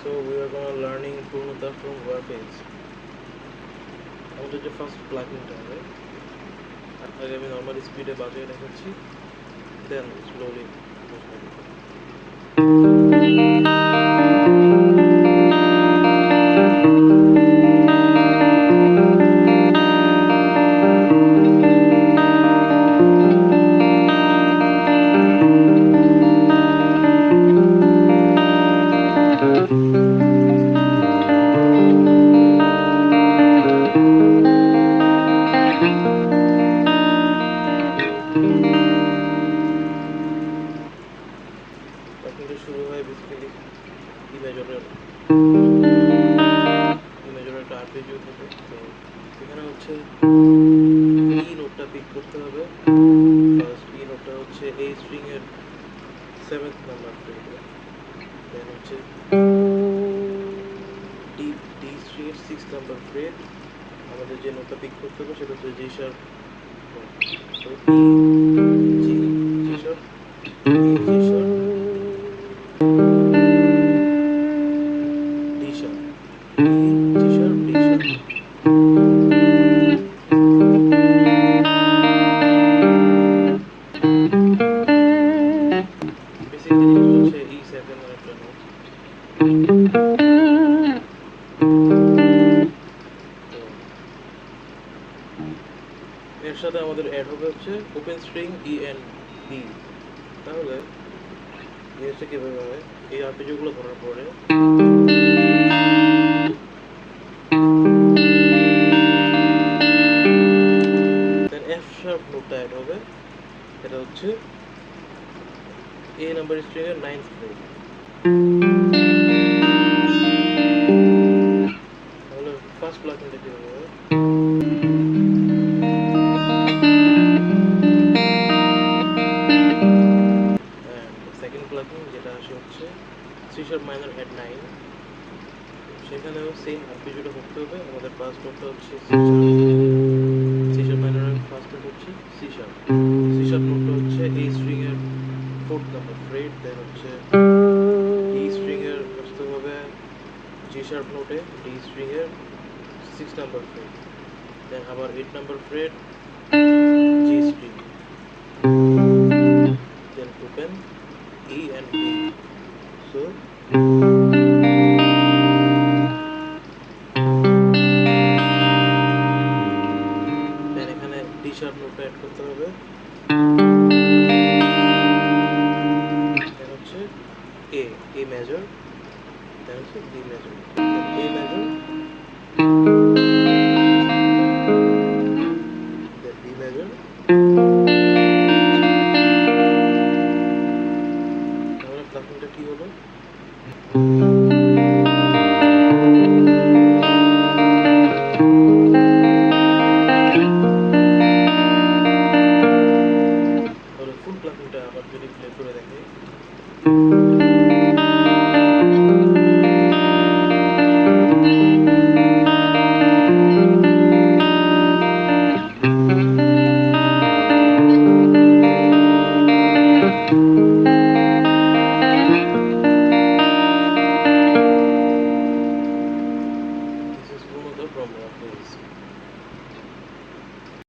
So we are gonna learning Purnata from Warface. আমাদের যে first প্লাগইনটা হবে আগে আমি নর্মাল স্পিডে বাজিয়ে রেখেছি, দেন স্লোলি বসবে। শুরু হয় বেসিক্যালি ইমেজরের একটা আরপিজিও থাকে। তো এখানে হচ্ছে ই নোটটা পিক করতে হবে। ফার্স্ট ই নোটটা হচ্ছে এই স্ট্রিং এর 7th নাম্বার ফ্রেটে, দেন হচ্ছে ডি ডি স্ট্রিং এর 6th নাম্বার ফ্রেট। আমাদের যে নোটটা পিক করতে হবে সেটা হচ্ছে জি শার্প। তো G G sharp G sharp D sharp, D sharp, D sharp. Basically হচ্ছে E7 এর একটা নোট। এর সাথে আমাদের অ্যাড হবে হচ্ছে open string E and B। তাহলে জিনিসটা কিভাবে হয়, এই আরপিজিগুলো ধরার পরে F sharp নোটটা অ্যাড হবে। এটা হচ্ছে A নাম্বার স্ট্রিং এর 9th ফ্রেট। তাহলে ফার্স্ট প্লাগইনটা কিভাবে হয়, সেকেন্ড প্লাগইন যেটা আসে হচ্ছে C sharp minor at 9, সেখানেও সেম আরপিজিটা করতে হবে। আমাদের ফার্স্ট নোটটা হচ্ছে সি শার্প মাইনরের ফার্স্ট নোট হচ্ছে সি শার্প। সি শার্প নোটটা হচ্ছে এই স্ট্রিং এর 4th নাম্বার ফ্রেট, দেন হচ্ছে এই স্ট্রিং এর আসতে হবে জি শার্প নোটে ডি স্ট্রিং এর 6th নাম্বার ফ্রেট, দেন আবার 8 number fret G string, then open E and B. So then এখানে ডি শার্প নোটটা অ্যাড করতে হবে। দেন হচ্ছে এ মেজর, দেন হচ্ছে B major, A major, then B major. তাহলে প্লাগইনটা কি হলো, তাহলে ফুল প্লাগইনটা আবার যদি প্লে করে দেখে